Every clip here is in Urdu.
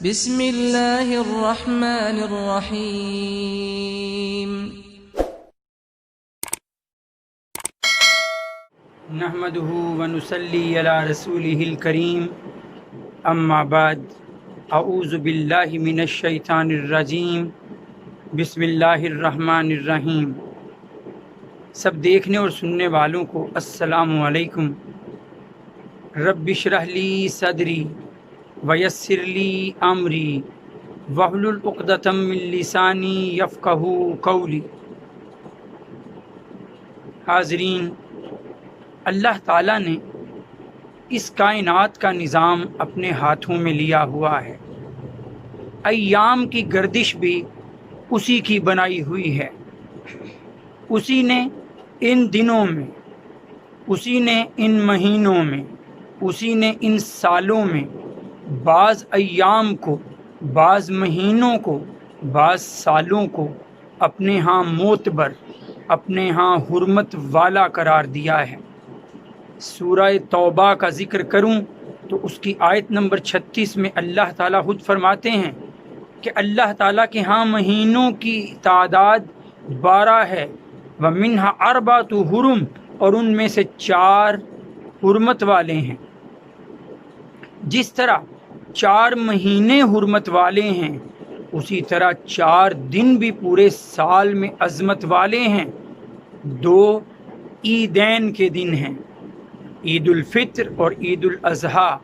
بسم اللہ الرحمن الرحیم نحمده ونصلي على رسوله الكريم اما بعد اعوذ باللہ من الشیطان الرجیم بسم اللہ الرحمن الرحیم۔ سب دیکھنے اور سننے والوں کو السلام علیکم۔ رب اشرح لی صدری ویسر لی امری واحلل عقدۃ من لسانی یفقہوا قولی۔ حاضرین، اللہ تعالیٰ نے اس کائنات کا نظام اپنے ہاتھوں میں لیا ہوا ہے۔ ایام کی گردش بھی اسی کی بنائی ہوئی ہے۔ اسی نے ان دنوں میں، اسی نے ان مہینوں میں، اسی نے ان سالوں میں بعض ایام کو، بعض مہینوں کو، بعض سالوں کو اپنے ہاں معتبر، اپنے ہاں حرمت والا قرار دیا ہے۔ سورہ توبہ کا ذکر کروں تو اس کی آیت نمبر 36 میں اللہ تعالیٰ خود فرماتے ہیں کہ اللہ تعالیٰ کے ہاں مہینوں کی تعداد 12 ہے، وَمِنْهَا أَرْبَعَةُ حُرُمْ، اور ان میں سے 4 حرمت والے ہیں۔ جس طرح 4 مہینے حرمت والے ہیں، اسی طرح 4 دن بھی پورے سال میں عظمت والے ہیں۔ 2 عیدین کے دن ہیں، عید الفطر اور عید الاضحیٰ۔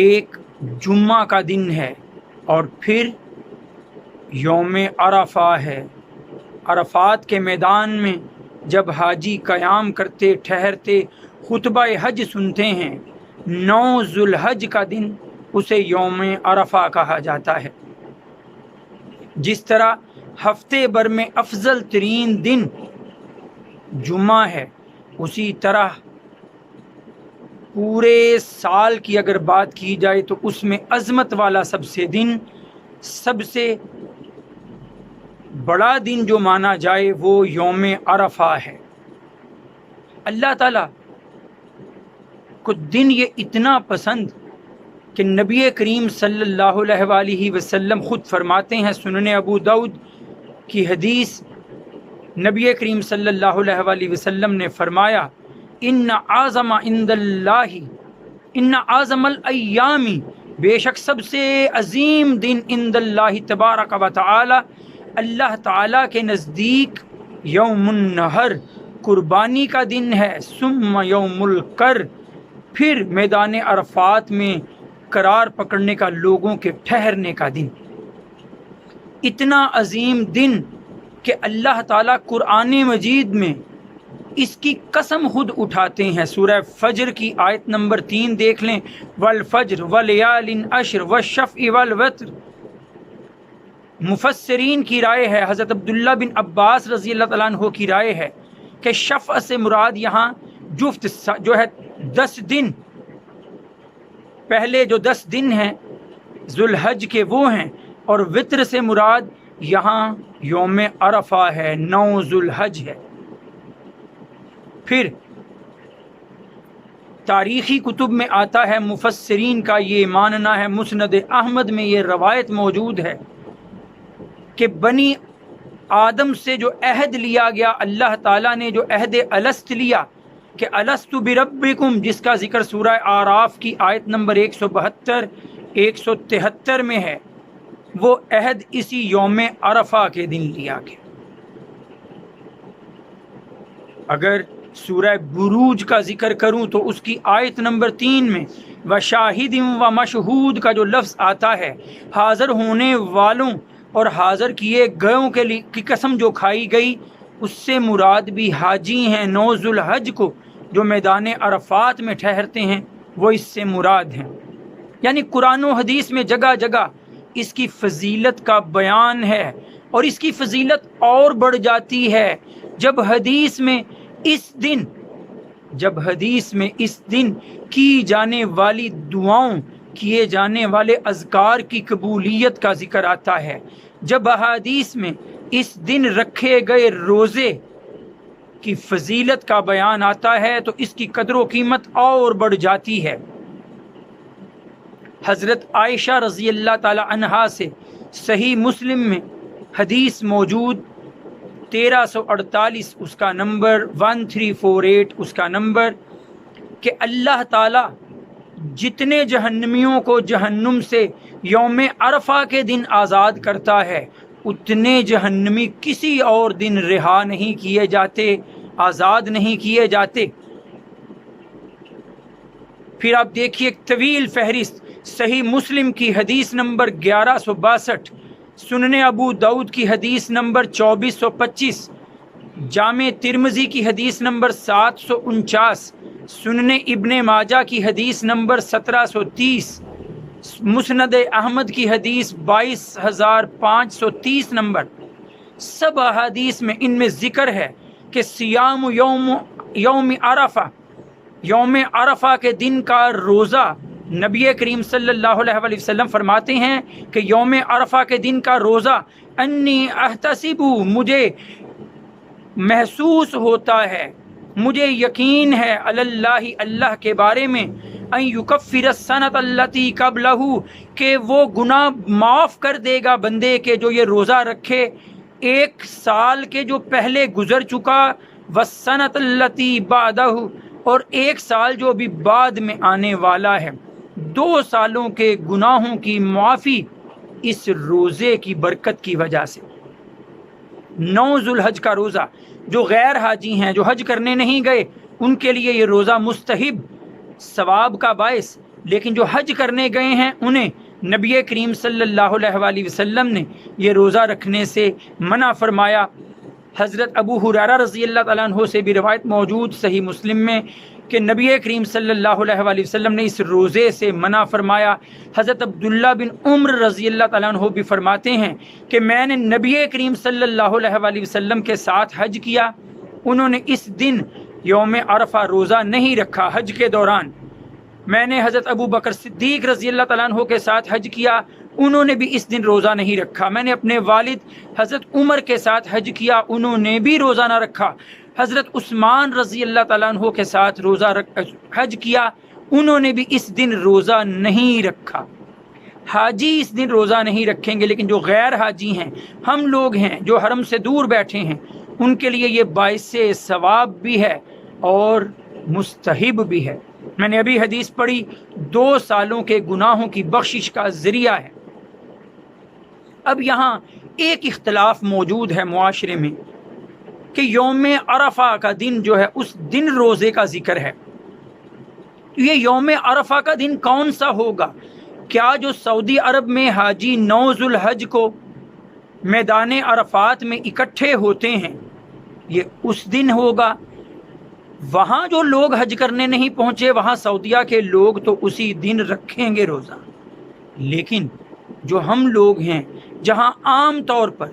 ایک جمعہ کا دن ہے اور پھر یوم عرفہ ہے۔ عرفات کے میدان میں جب حاجی قیام کرتے ٹھہرتے خطبہ حج سنتے ہیں، 9 ذوالحج کا دن اسے یوم عرفہ کہا جاتا ہے۔ جس طرح ہفتے بھر میں افضل ترین دن جمعہ ہے، اسی طرح پورے سال کی اگر بات کی جائے تو اس میں عظمت والا سب سے دن، سب سے بڑا دن جو مانا جائے وہ یوم عرفہ ہے۔ اللہ تعالیٰ کو دن یہ اتنا پسند کہ نبی کریم صلی اللہ علیہ وآلہ وسلم خود فرماتے ہیں، سنن ابو داؤد کی حدیث، نبی کریم صلی اللہ علیہ وآلہ وسلم نے فرمایا، ان اعظم الایام، بے شک سب سے عظیم دن عند اللہ تبارک و تعالی، اللہ تعالیٰ کے نزدیک، یوم النحر، قربانی کا دن ہے، ثم یوم القر، پھر میدان عرفات میں قرار پکڑنے کا، لوگوں کے ٹھہرنے کا دن۔ اتنا عظیم دن کہ اللہ تعالیٰ قرآن مجید میں اس کی قسم خود اٹھاتے ہیں۔ سورہ فجر کی آیت نمبر 3 دیکھ لیں، والفجر ولیال عشر والشفع والوتر۔ مفسرین کی رائے ہے، حضرت عبداللہ بن عباس رضی اللہ تعالیٰ عنہ کی رائے ہے کہ شفع سے مراد یہاں جفت جو ہے 10 دن، پہلے جو 10 دن ہیں ذوالحج کے وہ ہیں، اور وطر سے مراد یہاں یوم عرفہ ہے، 9 ذوالحج ہے۔ پھر تاریخی کتب میں آتا ہے، مفسرین کا یہ ماننا ہے، مسند احمد میں یہ روایت موجود ہے کہ بنی آدم سے جو عہد لیا گیا، اللہ تعالیٰ نے جو عہد الست لیا کہ الست بربکم، جس کا ذکر سورہ اعراف کی آیت نمبر 172 173 میں ہے، وہ عہد اسی یوم عرفہ کے دن لیا گیا۔ اگر سورہ بروج کا ذکر کروں تو اس کی آیت نمبر 3 میں وشاہد و مشہود کا جو لفظ آتا ہے، حاضر ہونے والوں اور حاضر کیے گئوں کی قسم جو کھائی گئی، اس سے مراد بھی حاجی ہیں۔ 9 ذوالحج کو جو میدان عرفات میں ٹھہرتے ہیں وہ اس سے مراد ہیں۔ یعنی قرآن و حدیث میں جگہ جگہ اس کی فضیلت کا بیان ہے، اور اس کی فضیلت اور بڑھ جاتی ہے جب حدیث میں اس دن کی جانے والی دعاؤں، کیے جانے والے اذکار کی قبولیت کا ذکر آتا ہے، جب احادیث میں اس دن رکھے گئے روزے کی فضیلت کا بیان آتا ہے تو اس کی قدر و قیمت اور بڑھ جاتی ہے۔ حضرت عائشہ رضی اللہ تعالی عنہا سے صحیح مسلم میں حدیث موجود 1348 اس کا نمبر، 1348 اس کا نمبر، کہ اللہ تعالی جتنے جہنمیوں کو جہنم سے یوم عرفہ کے دن آزاد کرتا ہے اتنے جہنمی کسی اور دن رہا نہیں کیے جاتے، آزاد نہیں کیے جاتے۔ پھر آپ دیکھیے ایک طویل فہرست، صحیح مسلم کی حدیث نمبر 1162، سنن ابو داؤد کی حدیث نمبر 2425، جامع ترمذی کی حدیث نمبر 749، سنن ابن ماجہ کی حدیث نمبر 1730، مسند احمد کی حدیث 22530 نمبر، سب احادیث میں ان میں ذکر ہے کہ سیام یوم عرفہ، یوم عرفہ کے دن کا روزہ، نبی کریم صلی اللہ علیہ وسلم فرماتے ہیں کہ یوم عرفہ کے دن کا روزہ انی احتسب، مجھے محسوس ہوتا ہے، مجھے یقین ہے اللہ، اللہ کے بارے میں، ان یکفر السنۃ التی قبلہ، کہ وہ گناہ معاف کر دے گا بندے کے جو یہ روزہ رکھے ایک سال کے جو پہلے گزر چکا، والسنۃ التی بعدہ، اور ایک سال جو بھی بعد میں آنے والا ہے، 2 سالوں کے گناہوں کی معافی اس روزے کی برکت کی وجہ سے۔ 9 ذوالحج کا روزہ، جو غیر حاجی ہیں، جو حج کرنے نہیں گئے، ان کے لیے یہ روزہ مستحب، ثواب کا باعث، لیکن جو حج کرنے گئے ہیں انہیں نبی کریم صلی اللہ علیہ وسلم نے یہ روزہ رکھنے سے منع فرمایا۔ حضرت ابو ہریرہ رضی اللہ تعالیٰ عنہ سے بھی روایت موجود صحیح مسلم میں کہ نبی کریم صلی اللہ علیہ وسلم نے اس روزے سے منع فرمایا۔ حضرت عبداللہ بن عمر رضی اللہ تعالیٰ عنہ بھی فرماتے ہیں کہ میں نے نبی کریم صلی اللہ علیہ وسلم کے ساتھ حج کیا، انہوں نے اس دن یوم عرفہ روزہ نہیں رکھا حج کے دوران۔ میں نے حضرت ابو بکر صدیق رضی اللہ تعالیٰ عنہ کے ساتھ حج کیا، انہوں نے بھی اس دن روزہ نہیں رکھا۔ میں نے اپنے والد حضرت عمر کے ساتھ حج کیا، انہوں نے بھی روزہ نہ رکھا۔ حضرت عثمان رضی اللہ تعالیٰ عنہ کے ساتھ حج کیا، انہوں نے بھی اس دن روزہ نہیں رکھا۔ حاجی اس دن روزہ نہیں رکھیں گے، لیکن جو غیر حاجی ہیں، ہم لوگ ہیں جو حرم سے دور بیٹھے ہیں، ان کے لیے یہ باعث ثواب بھی ہے اور مستحب بھی ہے۔ میں نے ابھی حدیث پڑھی، 2 سالوں کے گناہوں کی بخشش کا ذریعہ ہے۔ اب یہاں ایک اختلاف موجود ہے معاشرے میں کہ یوم عرفہ کا دن جو ہے اس دن روزے کا ذکر ہے، یہ یوم عرفہ کا دن کون سا ہوگا؟ کیا جو سعودی عرب میں حاجی 9 ذوالحج کو میدان عرفات میں اکٹھے ہوتے ہیں یہ اس دن ہوگا؟ وہاں جو لوگ حج کرنے نہیں پہنچے، وہاں سعودیہ کے لوگ تو اسی دن رکھیں گے روزہ، لیکن جو ہم لوگ ہیں جہاں عام طور پر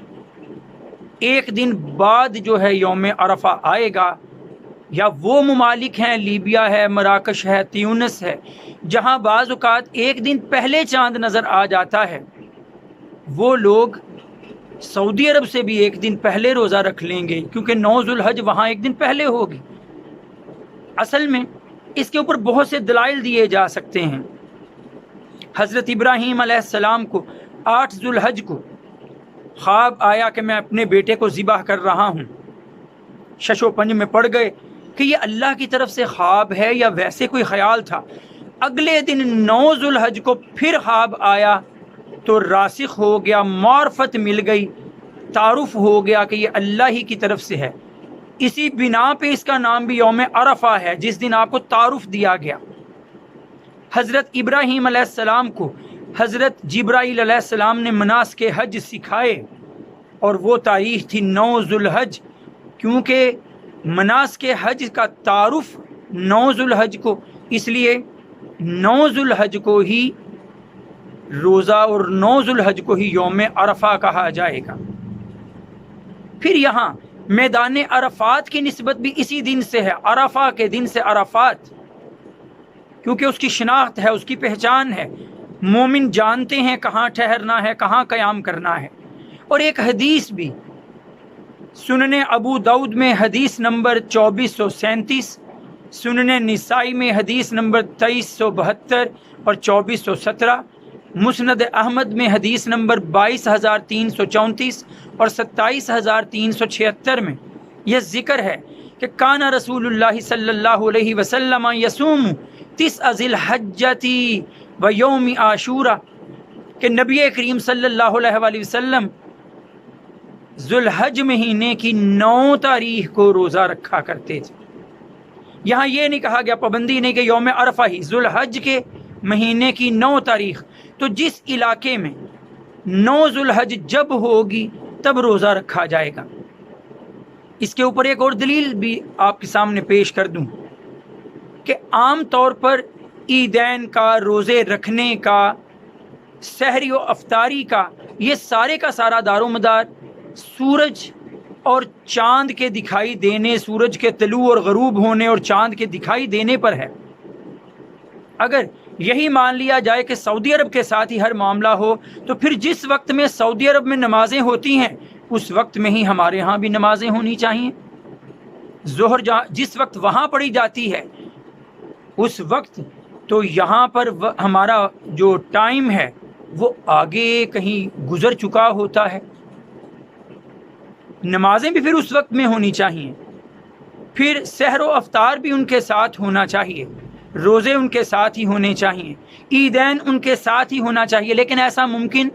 ایک دن بعد جو ہے یوم عرفہ آئے گا، یا وہ ممالک ہیں، لیبیا ہے، مراکش ہے، تیونس ہے، جہاں بعض اوقات ایک دن پہلے چاند نظر آ جاتا ہے، وہ لوگ سعودی عرب سے بھی ایک دن پہلے روزہ رکھ لیں گے، کیونکہ 9 ذوالحج وہاں ایک دن پہلے ہوگی۔ اصل میں اس کے اوپر بہت سے دلائل دیے جا سکتے ہیں۔ حضرت ابراہیم علیہ السلام کو 8 ذوالحج کو خواب آیا کہ میں اپنے بیٹے کو ذبح کر رہا ہوں، شش و پنج میں پڑ گئے کہ یہ اللہ کی طرف سے خواب ہے یا ویسے کوئی خیال تھا۔ اگلے دن 9 ذوالحج کو پھر خواب آیا تو راسخ ہو گیا، معرفت مل گئی، تعارف ہو گیا کہ یہ اللہ ہی کی طرف سے ہے۔ اسی بنا پہ اس کا نام بھی یوم عرفہ ہے، جس دن آپ کو تعارف دیا گیا۔ حضرت ابراہیم علیہ السلام کو حضرت جبرائیل علیہ السلام نے مناسک حج سکھائے، اور وہ تاریخ تھی 9 ذوالحج، کیونکہ مناسک حج کا تعارف 9 ذوالحج کو، اس لیے 9 ذوالحج کو ہی روزہ اور 9 ذوالحج کو ہی یوم عرفہ کہا جائے گا۔ پھر یہاں میدان عرفات کی نسبت بھی اسی دن سے ہے، عرفہ کے دن سے عرفات، کیونکہ اس کی شناخت ہے، اس کی پہچان ہے، مومن جانتے ہیں کہاں ٹھہرنا ہے، کہاں قیام کرنا ہے۔ اور ایک حدیث بھی سنن ابو داؤد میں حدیث نمبر 2437، سنن نسائی میں حدیث نمبر 2372 اور 2417، مسند احمد میں حدیث نمبر 22,334 اور 27,376 میں یہ ذکر ہے کہ کان رسول اللہ صلی اللہ علیہ وسلم یصوم 9 ذی الحجۃ و یوم عاشورہ، کہ نبی کریم صلی اللہ علیہ وآلہ وسلم ذوالحج مہینے کی 9 تاریخ کو روزہ رکھا کرتے تھے۔ یہاں یہ نہیں کہا گیا، پابندی نہیں کہ یوم عرفہ ہی، ذوالحج کے مہینے کی 9 تاریخ۔ تو جس علاقے میں 9 ذوالحج جب ہوگی تب روزہ رکھا جائے گا۔ اس کے اوپر ایک اور دلیل بھی آپ کے سامنے پیش کر دوں کہ عام طور پر عیدین کا، روزے رکھنے کا، سحری و افطاری کا، یہ سارے کا سارا دار و مدار سورج اور چاند کے دکھائی دینے، سورج کے طلوع اور غروب ہونے اور چاند کے دکھائی دینے پر ہے۔ اگر یہی مان لیا جائے کہ سعودی عرب کے ساتھ ہی ہر معاملہ ہو، تو پھر جس وقت میں سعودی عرب میں نمازیں ہوتی ہیں اس وقت میں ہی ہمارے ہاں بھی نمازیں ہونی چاہیے۔ ظہر جس وقت وہاں پڑھی جاتی ہے اس وقت تو یہاں پر ہمارا جو ٹائم ہے وہ آگے کہیں گزر چکا ہوتا ہے۔ نمازیں بھی پھر اس وقت میں ہونی چاہیے، پھر سحر و افطار بھی ان کے ساتھ ہونا چاہیے، روزے ان کے ساتھ ہی ہونے چاہیے، عیدین ان کے ساتھ ہی ہونا چاہیے۔ لیکن ایسا ممکن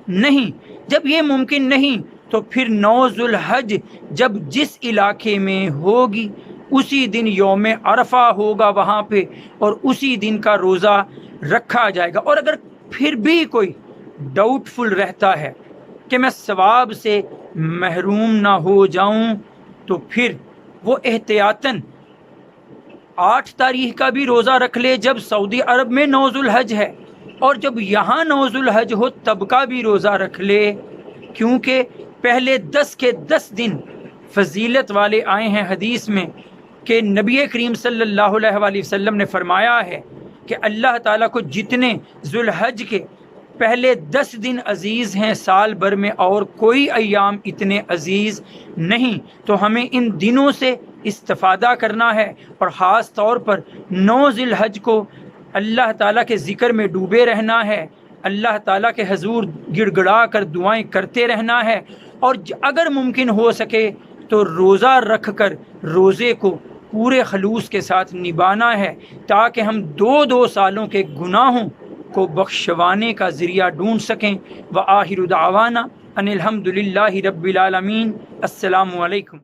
نہیں۔ جب یہ ممکن نہیں تو پھر 9 ذوالحج جب جس علاقے میں ہوگی اسی دن یوم عرفہ ہوگا وہاں پہ، اور اسی دن کا روزہ رکھا جائے گا۔ اور اگر پھر بھی کوئی ڈاؤٹ فل رہتا ہے کہ میں ثواب سے محروم نہ ہو جاؤں، تو پھر وہ احتیاطاً 8 تاریخ کا بھی روزہ رکھ لے جب سعودی عرب میں 9 ذوالحج ہے، اور جب یہاں 9 ذوالحج ہو تب کا بھی روزہ رکھ لے، کیونکہ پہلے 10 کے 10 دن فضیلت والے آئے ہیں حدیث میں کہ نبی کریم صلی اللہ علیہ وآلہ وسلم نے فرمایا ہے کہ اللہ تعالیٰ کو جتنے ذوالحج کے پہلے 10 دن عزیز ہیں سال بھر میں اور کوئی ایام اتنے عزیز نہیں۔ تو ہمیں ان دنوں سے استفادہ کرنا ہے، اور خاص طور پر 9 ذوالحج کو اللہ تعالیٰ کے ذکر میں ڈوبے رہنا ہے، اللہ تعالیٰ کے حضور گڑ گڑا کر دعائیں کرتے رہنا ہے، اور اگر ممکن ہو سکے تو روزہ رکھ کر روزے کو پورے خلوص کے ساتھ نبھانا ہے، تاکہ ہم 2 سالوں کے گناہوں کو بخشوانے کا ذریعہ ڈھونڈ سکیں۔ وآخر دعوانا ان الحمد للہ رب العالمین۔ السلام علیکم۔